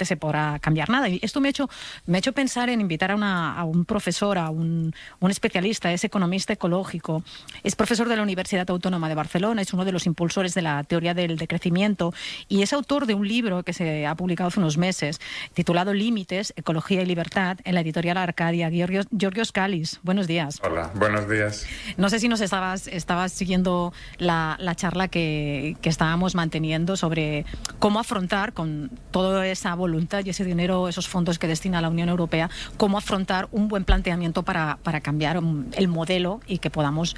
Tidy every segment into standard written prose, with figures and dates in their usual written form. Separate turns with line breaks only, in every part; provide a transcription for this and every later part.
se podrá cambiar nada. Y esto me ha hecho pensar en invitar a un profesor, a un especialista, es economista ecológico, es profesor de la Universidad Autónoma de Barcelona, es uno de los impulsores de la teoría del decrecimiento y es autor de un libro que se ha publicado hace unos meses titulado Límites, Ecología y Libertad en la editorial Arcadia. Giorgios Kallis, buenos días.
Hola, buenos días.
No sé si nos estabas siguiendo la charla que estábamos manteniendo sobre cómo afrontar con toda esa voluntad y ese dinero, esos fondos que destina la Unión Europea, cómo afrontar un buen planteamiento para cambiar el modelo y que podamos,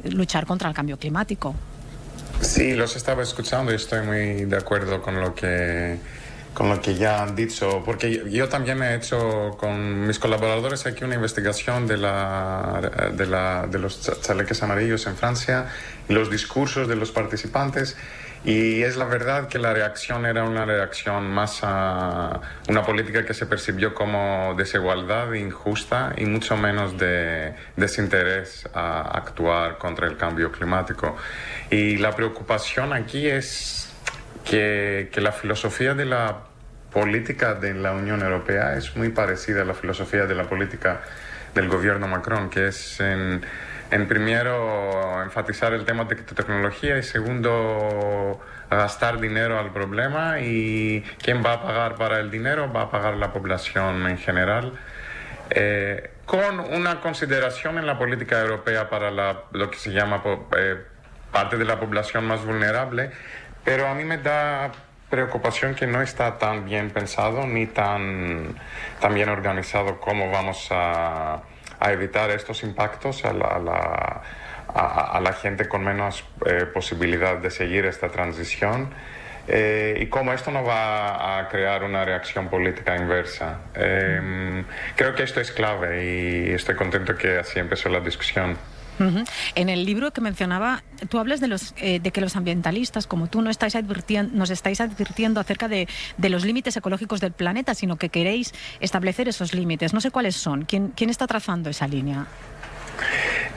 luchar contra el cambio climático.
Sí, los estaba escuchando y estoy muy de acuerdo con lo que ya han dicho, porque yo también he hecho con mis colaboradores aquí una investigación de los chalecos amarillos en Francia y los discursos de los participantes. Y es la verdad que la reacción era una reacción más a una política que se percibió como desigualdad injusta y mucho menos de desinterés a actuar contra el cambio climático. Y la preocupación aquí es que la filosofía de la política de la Unión Europea es muy parecida a la filosofía de la política del gobierno Macron, que es en primero enfatizar el tema de tecnología y segundo gastar dinero al problema, y quién va a pagar para el dinero va a pagar la población en general, con una consideración en la política europea para lo que se llama parte de la población más vulnerable, pero a mí me da preocupación que no está tan bien pensado ni tan bien organizado cómo vamos a evitar estos impactos a la gente con menos posibilidad de seguir esta transición, y cómo esto no va a crear una reacción política inversa. Creo que esto es clave y estoy contento que así empezó la discusión.
Uh-huh. En el libro que mencionaba, tú hablas de que los ambientalistas, como tú, nos estáis advirtiendo acerca de los límites ecológicos del planeta, sino que queréis establecer esos límites. No sé cuáles son. ¿Quién está trazando esa línea?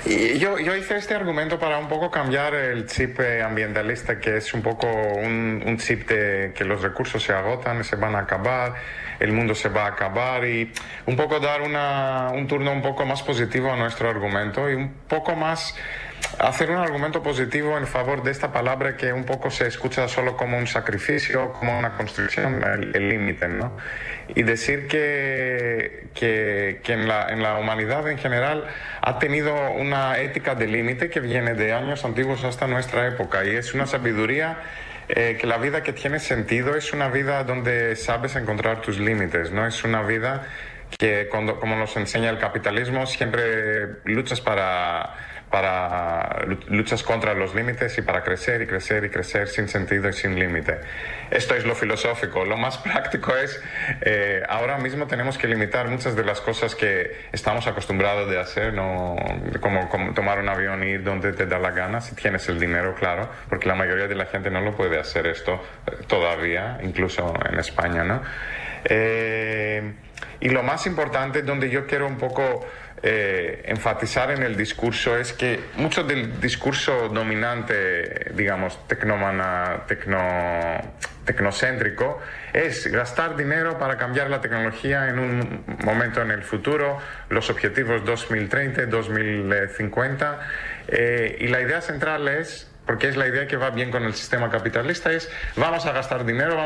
Y yo hice este argumento para un poco cambiar el chip ambientalista, que es un poco un chip de que los recursos se agotan, se van a acabar, el mundo se va a acabar, y un poco dar un turno un poco más positivo a nuestro argumento y un poco más hacer un argumento positivo en favor de esta palabra que un poco se escucha solo como un sacrificio, como una construcción, el límite, ¿no? Y decir que en la humanidad en general ha tenido una ética de límite que viene de años antiguos hasta nuestra época, y es una sabiduría que la vida que tiene sentido es una vida donde sabes encontrar tus límites, ¿no? Es una vida que, como nos enseña el capitalismo, siempre luchas luchas contra los límites y para crecer y crecer y crecer sin sentido y sin límite. Esto es lo filosófico. Lo más práctico es, ahora mismo tenemos que limitar muchas de las cosas que estamos acostumbrados de hacer, ¿no? Como tomar un avión y ir donde te da la gana, si tienes el dinero, claro, porque la mayoría de la gente no lo puede hacer esto todavía, incluso en España, ¿no? Y lo más importante, donde yo quiero un poco enfatizar en el discurso, es que mucho del discurso dominante, digamos, tecnocéntrico, es gastar dinero para cambiar la tecnología en un momento en el futuro, los objetivos 2030, 2050, y la idea central es, porque es la idea que va bien con el sistema capitalista, es vamos a gastar dinero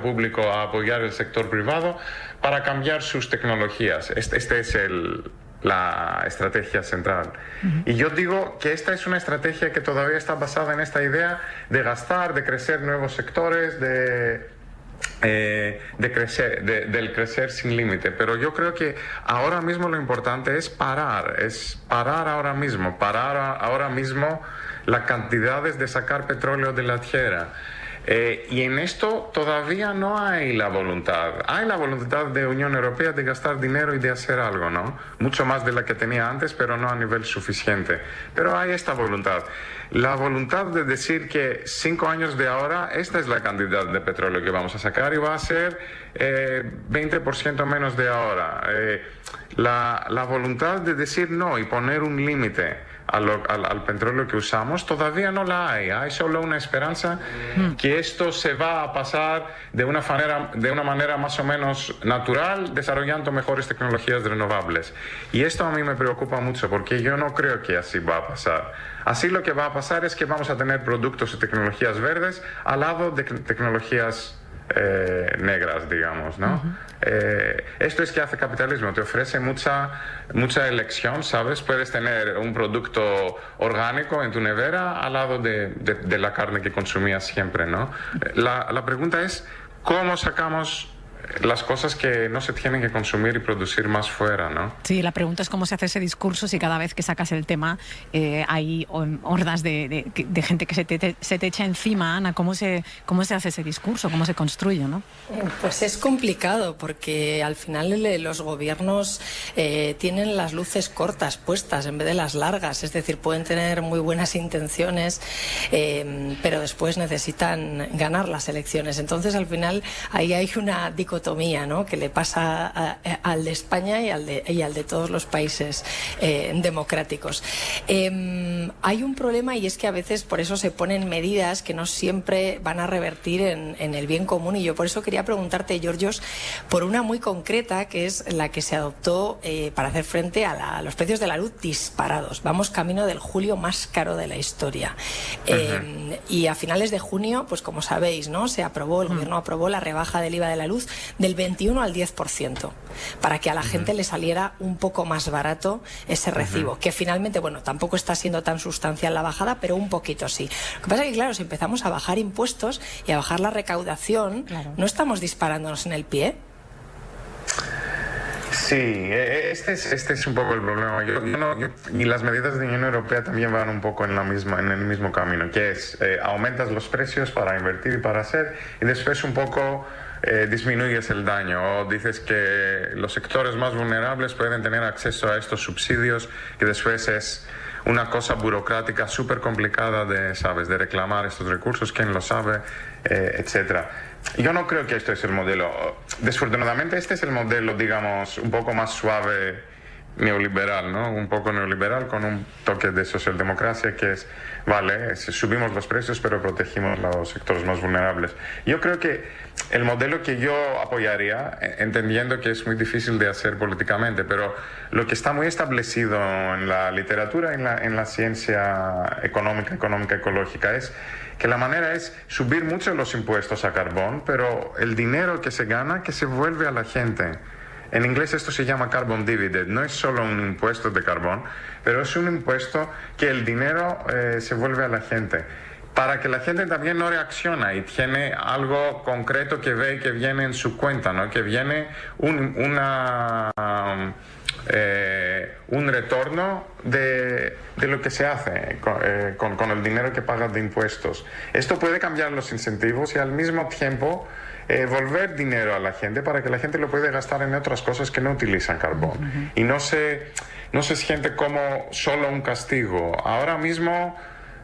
público a apoyar el sector privado para cambiar sus tecnologías. Este es la estrategia central. Uh-huh. Y yo digo que esta es una estrategia que todavía está basada en esta idea de gastar, de crecer nuevos sectores, del crecer sin límite. Pero yo creo que ahora mismo lo importante es parar ahora mismo las cantidades de sacar petróleo de la tierra. Y en esto todavía no hay la voluntad. Hay la voluntad de Unión Europea de gastar dinero y de hacer algo, ¿no? Mucho más de la que tenía antes, pero no a nivel suficiente. Pero hay esta voluntad. La voluntad de decir que 5 años de ahora, esta es la cantidad de petróleo que vamos a sacar y va a ser 20% menos de ahora. La voluntad de decir no y poner un límite. al petróleo que usamos, todavía no la hay. Hay solo una esperanza que esto se va a pasar de una manera más o menos natural, desarrollando mejores tecnologías renovables. Y esto a mí me preocupa mucho, porque yo no creo que así va a pasar. Así lo que va a pasar es que vamos a tener productos y tecnologías verdes al lado de tecnologías negras, digamos, ¿no? Esto es que hace capitalismo, te ofrece mucha elección, ¿sabes? Puedes tener un producto orgánico en tu nevera al lado de la carne que consumías siempre, ¿no? La pregunta es, ¿cómo sacamos las cosas que no se tienen que consumir y producir más fuera, ¿no?
Sí, la pregunta es cómo se hace ese discurso si cada vez que sacas el tema hay hordas de gente que se te echa encima. Ana, ¿cómo se hace ese discurso? ¿Cómo se construye, no?
Pues es complicado, porque al final los gobiernos tienen las luces cortas puestas en vez de las largas. Es decir, pueden tener muy buenas intenciones, pero después necesitan ganar las elecciones. Entonces, al final, ahí hay una dicotomía, ¿no?, que le pasa al de España y al de todos los países democráticos. Hay un problema, y es que a veces por eso se ponen medidas que no siempre van a revertir en el bien común, y yo por eso quería preguntarte, Georgios, por una muy concreta, que es la que se adoptó para hacer frente a los precios de la luz disparados. Vamos camino del julio más caro de la historia. Y a finales de junio, pues como sabéis, ¿no?, el gobierno aprobó la rebaja del IVA de la luz del 21 al 10%, para que a la gente le saliera un poco más barato ese recibo, que finalmente, bueno, tampoco está siendo tan sustancial la bajada, pero un poquito sí. Lo que pasa es que, claro, si empezamos a bajar impuestos y a bajar la recaudación, claro, ¿no estamos disparándonos en el pie?
Sí, este es un poco el problema. Y las medidas de la Unión Europea también van un poco en el mismo camino, que es aumentas los precios para invertir y para hacer, y después un poco disminuyes el daño, o dices que los sectores más vulnerables pueden tener acceso a estos subsidios, que después es una cosa burocrática súper complicada de reclamar estos recursos, quién lo sabe, etcétera. Yo no creo que esto es el modelo. Desafortunadamente, este es el modelo, digamos, un poco más suave neoliberal, ¿no? Un poco neoliberal con un toque de socialdemocracia, que es, vale, subimos los precios pero protegimos los sectores más vulnerables. Yo creo que el modelo que yo apoyaría, entendiendo que es muy difícil de hacer políticamente, pero lo que está muy establecido en la literatura, en la ciencia económica ecológica, es que la manera es subir mucho los impuestos a carbón, pero el dinero que se gana, que se vuelve a la gente. En inglés esto se llama carbon dividend. No es solo un impuesto de carbón, pero es un impuesto que el dinero se vuelve a la gente, para que la gente también no reacciona y tiene algo concreto que ve, que viene en su cuenta, ¿no? Que viene un retorno de lo que se hace con el dinero que pagas de impuestos. Esto puede cambiar los incentivos y al mismo tiempo volver dinero a la gente, para que la gente lo pueda gastar en otras cosas que no utilizan carbón. Y no se siente como solo un castigo. Ahora mismo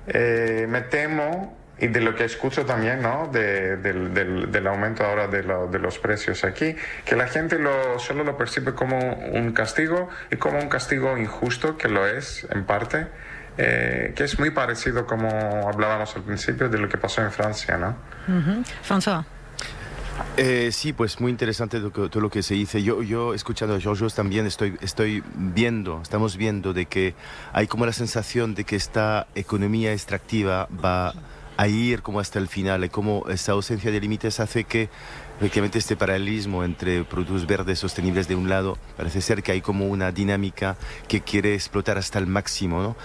me temo, y de lo que escucho también, ¿no?, del aumento ahora de los precios aquí, que la gente solo lo percibe como un castigo, y como un castigo injusto, que lo es en parte, que es muy parecido, como hablábamos al principio, de lo que pasó en Francia, ¿no?
François.
Sí, pues muy interesante todo lo que se dice. Yo escuchando a Georgios también estamos viendo de que hay como la sensación de que esta economía extractiva va a ir como hasta el final, y como esta ausencia de límites hace que efectivamente este paralelismo entre productos verdes sostenibles de un lado, parece ser que hay como una dinámica que quiere explotar hasta el máximo, ¿no?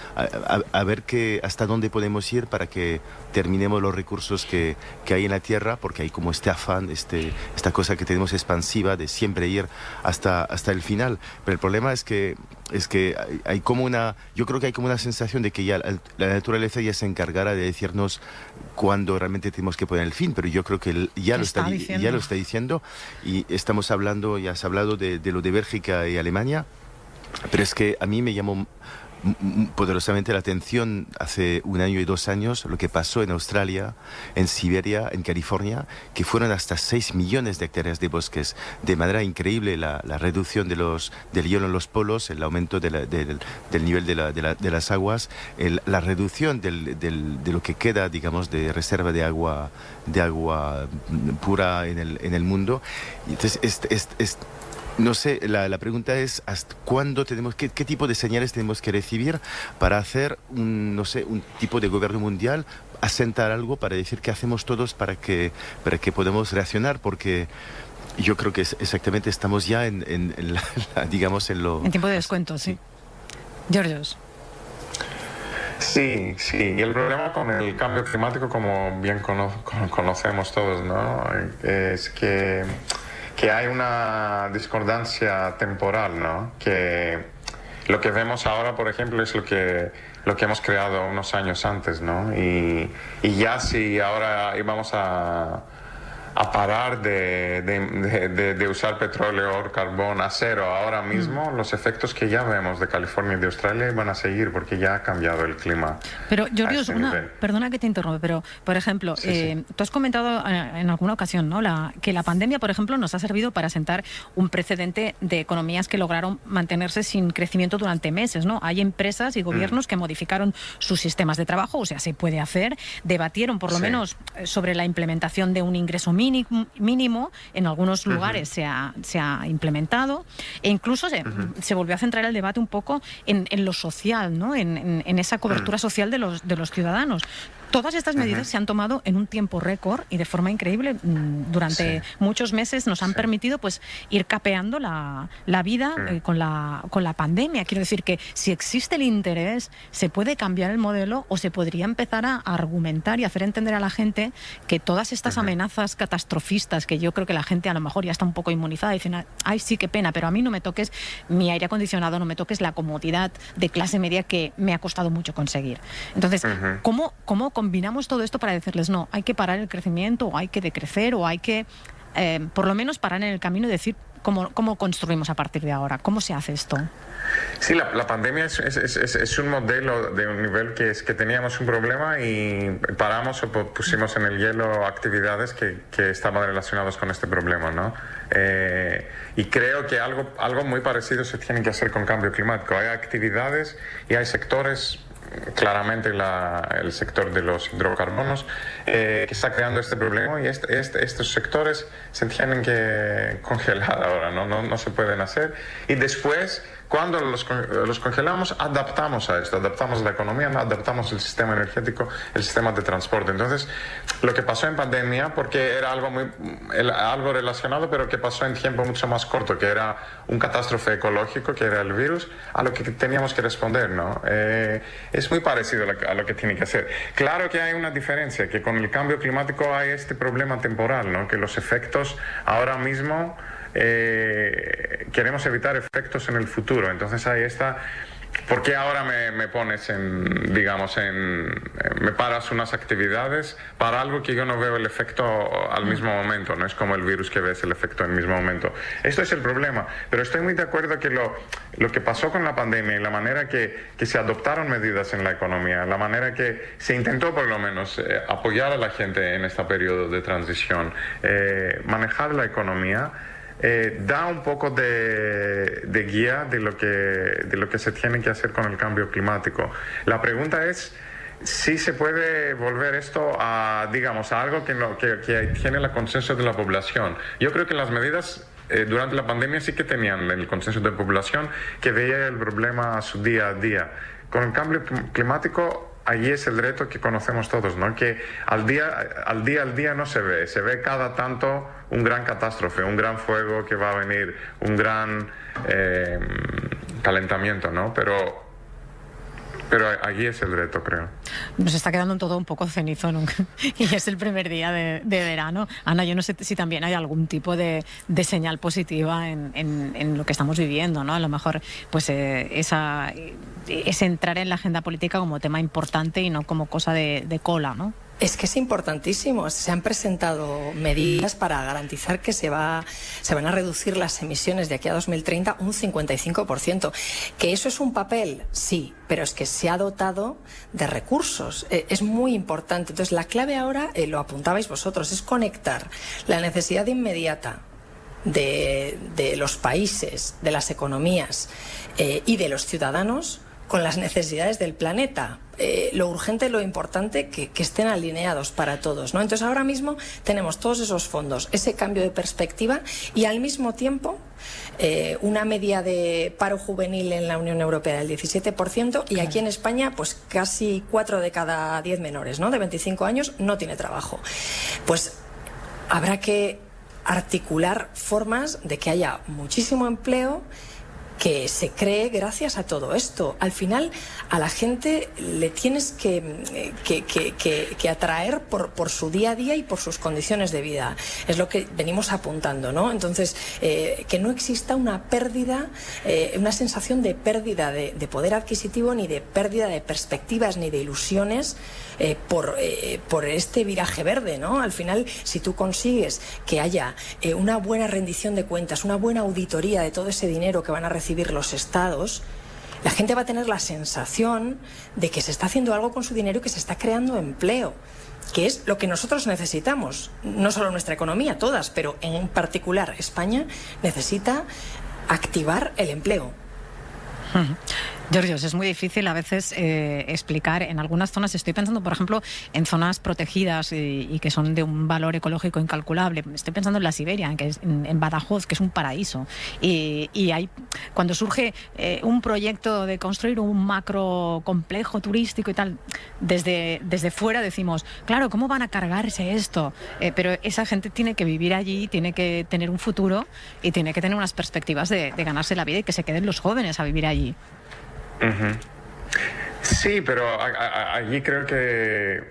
A ver hasta dónde podemos ir para que terminemos los recursos que hay en la tierra, porque hay como este afán, esta cosa que tenemos expansiva de siempre ir hasta el final. Pero el problema es que hay como yo creo que hay como una sensación de que ya la naturaleza ya se encargará de decirnos cuándo realmente tenemos que poner el fin, pero yo creo que ya lo está diciendo, y estamos hablando, ya has hablado de lo de Bélgica y Alemania, pero es que a mí me llamó poderosamente la atención hace 1 año y 2 años lo que pasó en Australia, en Siberia, en California, que fueron hasta 6 millones de hectáreas de bosques. De manera increíble la reducción del hielo en los polos, el aumento del nivel de las aguas, la reducción de lo que queda, digamos, de reserva de agua pura en el mundo. Entonces, no sé, la pregunta es ¿hasta cuándo qué tipo de señales tenemos que recibir para hacer un tipo de gobierno mundial, asentar algo para decir qué hacemos todos para que podamos reaccionar? Porque yo creo que exactamente estamos ya digamos, en lo...
En tiempo de descuento, sí. Georgios.
Sí, y el problema con el cambio climático, como bien conocemos todos, ¿no? Es que hay una discordancia temporal, ¿no? Que lo que vemos ahora, por ejemplo, es lo que hemos creado unos años antes, ¿no? Y ya si ahora íbamos a parar de usar petróleo, carbón, acero ahora mismo, los efectos que ya vemos de California y de Australia van a seguir porque ya ha cambiado el clima.
Pero, Georgios, perdona que te interrumpa, pero, por ejemplo, sí. Tú has comentado en alguna ocasión, ¿no?, que la pandemia, por ejemplo, nos ha servido para sentar un precedente de economías que lograron mantenerse sin crecimiento durante meses, ¿no? Hay empresas y gobiernos que modificaron sus sistemas de trabajo, o sea, se puede hacer, debatieron por lo menos sobre la implementación de un ingreso mínimo, en algunos lugares se ha implementado, e incluso se volvió a centrar el debate un poco en lo social, ¿no? En esa cobertura social de los ciudadanos. Todas estas medidas se han tomado en un tiempo récord y de forma increíble. Durante muchos meses nos han permitido pues ir capeando la vida con la pandemia. Quiero decir que si existe el interés, se puede cambiar el modelo o se podría empezar a argumentar y hacer entender a la gente que todas estas amenazas catastrofistas, que yo creo que la gente a lo mejor ya está un poco inmunizada, dicen, ay, sí, qué pena, pero a mí no me toques mi aire acondicionado, no me toques la comodidad de clase media que me ha costado mucho conseguir. Entonces, ¿cómo combinamos todo esto para decirles, no, hay que parar el crecimiento, o hay que decrecer, o hay que por lo menos parar en el camino y decir cómo construimos a partir de ahora? ¿Cómo se hace esto?
Sí, la pandemia es un modelo de un nivel que teníamos un problema y paramos o pusimos en el hielo actividades que estaban relacionadas con este problema, ¿no? Y creo que algo muy parecido se tiene que hacer con cambio climático. Hay actividades y hay sectores, claramente el sector de los hidrocarbonos, que está creando este problema, y estos sectores se tienen que congelar ahora, no se pueden hacer, y después, cuando los congelamos, adaptamos a esto, adaptamos la economía, adaptamos el sistema energético, el sistema de transporte. Entonces, lo que pasó en pandemia, porque era algo relacionado, pero que pasó en tiempo mucho más corto, que era un catástrofe ecológico, que era el virus, a lo que teníamos que responder, ¿no? Es muy parecido a lo que tiene que hacer. Claro que hay una diferencia, que con el cambio climático hay este problema temporal, ¿no? Que los efectos ahora mismo queremos evitar efectos en el futuro. Entonces ahí está. ¿Por qué ahora me pones me paras unas actividades para algo que yo no veo el efecto al mismo momento? No es como el virus que ves el efecto en el mismo momento. Esto es el problema. Pero estoy muy de acuerdo que lo que pasó con la pandemia y la manera que se adoptaron medidas en la economía, la manera que se intentó por lo menos apoyar a la gente en este periodo de transición, manejar la economía, da un poco de guía de lo que se tiene que hacer con el cambio climático. La pregunta es si se puede volver esto a algo que tiene el consenso de la población. Yo creo que las medidas durante la pandemia sí que tenían el consenso de la población, que veía el problema a su día a día. Con el cambio climático, allí es el reto que conocemos todos, ¿no? Que al día no se ve cada tanto un gran catástrofe, un gran fuego que va a venir, un gran calentamiento, ¿no? Pero allí es el reto, creo.
Nos está quedando todo un poco cenizo, ¿no? Y es el primer día de verano. Ana, yo no sé si también hay algún tipo de señal positiva en lo que estamos viviendo, ¿no? A lo mejor pues es entrar en la agenda política como tema importante y no como cosa de cola, ¿no?
Es que es importantísimo. Se han presentado medidas para garantizar que se van a reducir las emisiones de aquí a 2030 un 55%. ¿Que eso es un papel? Sí, pero es que se ha dotado de recursos. Es muy importante. Entonces, la clave ahora, lo apuntabais vosotros, es conectar la necesidad inmediata de los países, de las economías y de los ciudadanos con las necesidades del planeta. Lo urgente, lo importante, que estén alineados para todos, ¿no? Entonces ahora mismo tenemos todos esos fondos, ese cambio de perspectiva y al mismo tiempo una media de paro juvenil en la Unión Europea del 17% y aquí en España pues casi 4 de cada 10 menores, ¿no?, de 25 años no tiene trabajo. Pues habrá que articular formas de que haya muchísimo empleo que se cree gracias a todo esto. Al final, a la gente le tienes que atraer por su día a día y por sus condiciones de vida. Es lo que venimos apuntando, ¿no? Entonces, que no exista una pérdida, una sensación de pérdida de poder adquisitivo, ni de pérdida de perspectivas, ni de ilusiones por este viraje verde, ¿no? Al final, si tú consigues que haya una buena rendición de cuentas, una buena auditoría de todo ese dinero que van a recibir los estados, la gente va a tener la sensación de que se está haciendo algo con su dinero y que se está creando empleo, que es lo que nosotros necesitamos. No solo nuestra economía, todas, pero en particular España necesita activar el empleo.
Georgios, es muy difícil a veces explicar. En algunas zonas, estoy pensando, por ejemplo, en zonas protegidas y que son de un valor ecológico incalculable. Estoy pensando en la Siberia, que es en Badajoz, que es un paraíso. Y hay, cuando surge un proyecto de construir un macro complejo turístico y tal, desde fuera decimos, claro, ¿cómo van a cargarse esto? Pero esa gente tiene que vivir allí, tiene que tener un futuro y tiene que tener unas perspectivas de ganarse la vida y que se queden los jóvenes a vivir allí.
Uh-huh. Sí, pero allí creo que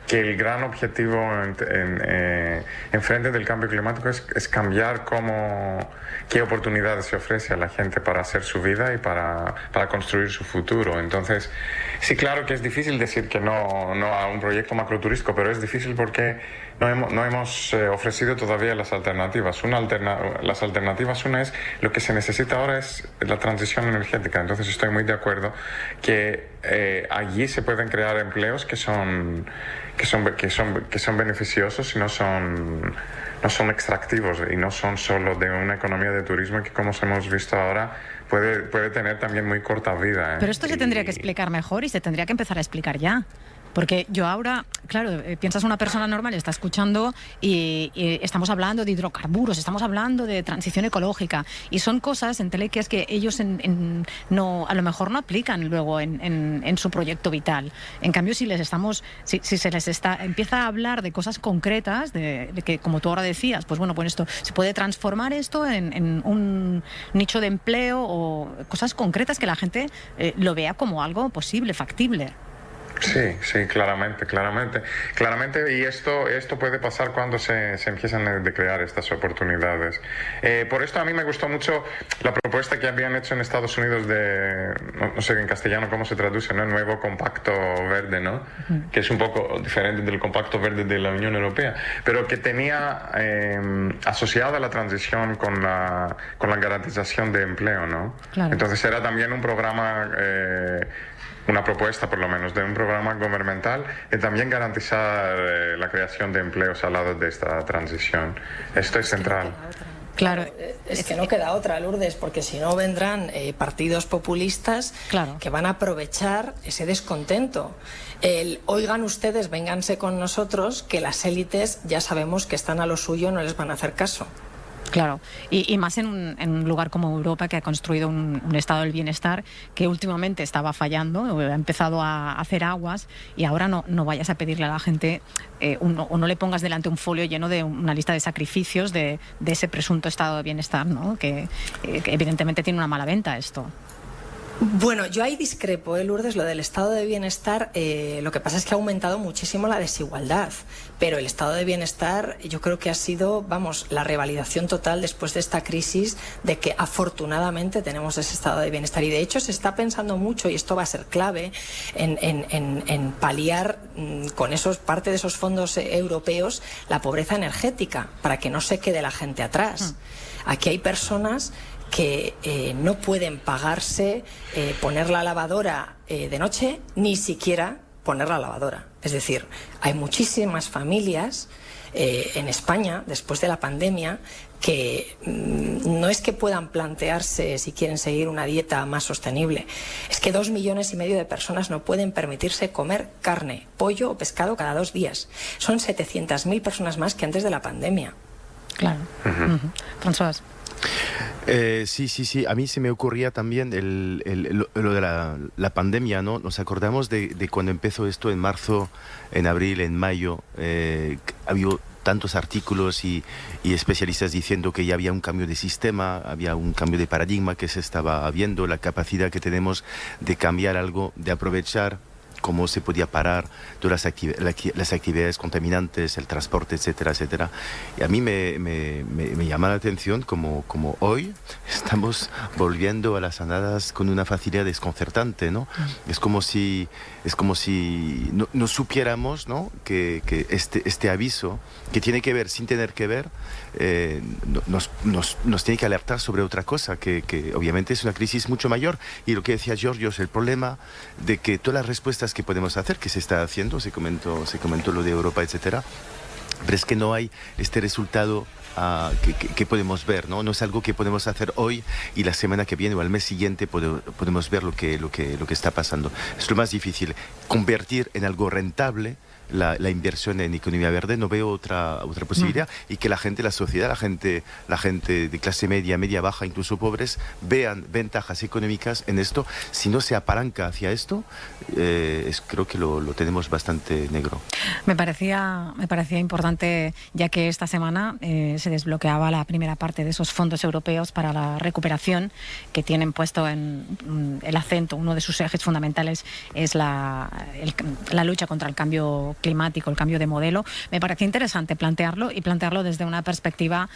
el gran objetivo en frente del cambio climático es cambiar qué oportunidades se ofrece a la gente para hacer su vida y para construir su futuro. Entonces, sí, claro que es difícil decir que no a un proyecto macroturístico, pero es difícil porque no hemos ofrecido todavía las alternativas. Las alternativas, una es, lo que se necesita ahora es la transición energética. Entonces estoy muy de acuerdo que allí se pueden crear empleos que son beneficiosos y no son extractivos y no son solo de una economía de turismo que, como hemos visto ahora, puede tener también muy corta vida.
Pero esto se tendría que explicar mejor y se tendría que empezar a explicar ya. Porque yo ahora, claro, piensas una persona normal, está escuchando y estamos hablando de hidrocarburos, estamos hablando de transición ecológica y son cosas, entelequias, que ellos a lo mejor no aplican luego en su proyecto vital. En cambio, si se les empieza a hablar de cosas concretas, de que, como tú ahora decías, pues bueno, pues esto se puede transformar esto en un nicho de empleo o cosas concretas que la gente lo vea como algo posible, factible.
Sí, claramente. Y esto puede pasar cuando se empiezan a crear estas oportunidades. Por esto a mí me gustó mucho la propuesta que habían hecho en Estados Unidos no sé en castellano cómo se traduce, ¿no? El nuevo compacto verde, ¿no? Uh-huh. Que es un poco diferente del compacto verde de la Unión Europea, pero que tenía asociada la transición con la garantización de empleo, ¿no? Claro. Entonces era también un programa... una propuesta, por lo menos, de un programa gubernamental y también garantizar la creación de empleos al lado de esta transición. Esto es central.
Claro, es que no queda otra, Lourdes, porque si no vendrán partidos populistas, claro, que van a aprovechar ese descontento. Oigan ustedes, vénganse con nosotros, que las élites ya sabemos que están a lo suyo, no les van a hacer caso.
Claro, y más en un lugar como Europa, que ha construido un estado del bienestar que últimamente estaba fallando, ha empezado a hacer aguas, y ahora no vayas a pedirle a la gente o no le pongas delante un folio lleno de una lista de sacrificios de ese presunto estado de bienestar, ¿no? Que evidentemente tiene una mala venta esto.
Bueno, yo ahí discrepo, Lourdes, lo del estado de bienestar, lo que pasa es que ha aumentado muchísimo la desigualdad, pero el estado de bienestar yo creo que ha sido, vamos, la revalidación total después de esta crisis de que afortunadamente tenemos ese estado de bienestar y de hecho se está pensando mucho, y esto va a ser clave, en paliar con parte de esos fondos europeos la pobreza energética, para que no se quede la gente atrás. Aquí hay personas que no pueden pagarse poner la lavadora de noche, ni siquiera poner la lavadora. Es decir, hay muchísimas familias en España, después de la pandemia, que no es que puedan plantearse si quieren seguir una dieta más sostenible, es que 2,5 millones de personas no pueden permitirse comer carne, pollo o pescado cada 2 días. Son 700.000 personas más que antes de la pandemia.
Claro. François.
Sí. A mí se me ocurría también lo de la pandemia, ¿no? Nos acordamos de cuando empezó esto en marzo, en abril, en mayo. Había tantos artículos y especialistas diciendo que ya había un cambio de sistema, había un cambio de paradigma que se estaba viendo, la capacidad que tenemos de cambiar algo, de aprovechar cómo se podía parar todas las actividades contaminantes, el transporte, etcétera, etcétera. Y a mí me llama la atención como hoy estamos volviendo a las andadas con una facilidad desconcertante, ¿no? Es como si no supiéramos, ¿no? que este aviso, que tiene que ver sin tener que ver, nos tiene que alertar sobre otra cosa, que obviamente es una crisis mucho mayor. Y lo que decía Giorgio es el problema de que todas las respuestas que podemos hacer, que se está haciendo, se comentó lo de Europa, etcétera, pero es que no hay este resultado que podemos ver, ¿no? No es algo que podemos hacer hoy y la semana que viene o al mes siguiente podemos ver lo que está pasando. Es lo más difícil, convertir en algo rentable la inversión en economía verde. No veo otra posibilidad, y que la sociedad, la gente de clase media, media baja, incluso pobres, vean ventajas económicas en esto. Si no se apalanca hacia esto, creo que lo tenemos bastante negro.
Me parecía importante, ya que esta semana se desbloqueaba la primera parte de esos fondos europeos para la recuperación, que tienen puesto en el acento, uno de sus ejes fundamentales es la lucha contra el cambio climático, el cambio de modelo. Me parecía interesante plantearlo desde una perspectiva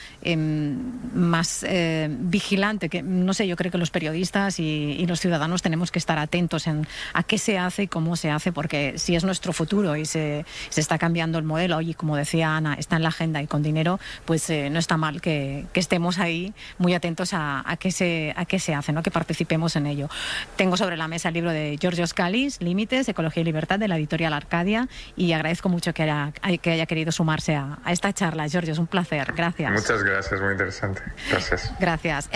más vigilante, que no sé, yo creo que los periodistas y los ciudadanos tenemos que estar atentos a qué se hace y cómo se hace, porque si es nuestro futuro y se está cambiando el modelo y, como decía Ana, está en la agenda y con dinero, pues no está mal que estemos ahí muy atentos a qué se hace, ¿no? Que participemos en ello. Tengo sobre la mesa el libro de Georgios Kallis, Límites, Ecología y Libertad, de la editorial Arcadia, y agradezco mucho que haya querido sumarse a esta charla. Georgios, un placer. Gracias.
Muchas gracias, muy interesante. Gracias.
Gracias.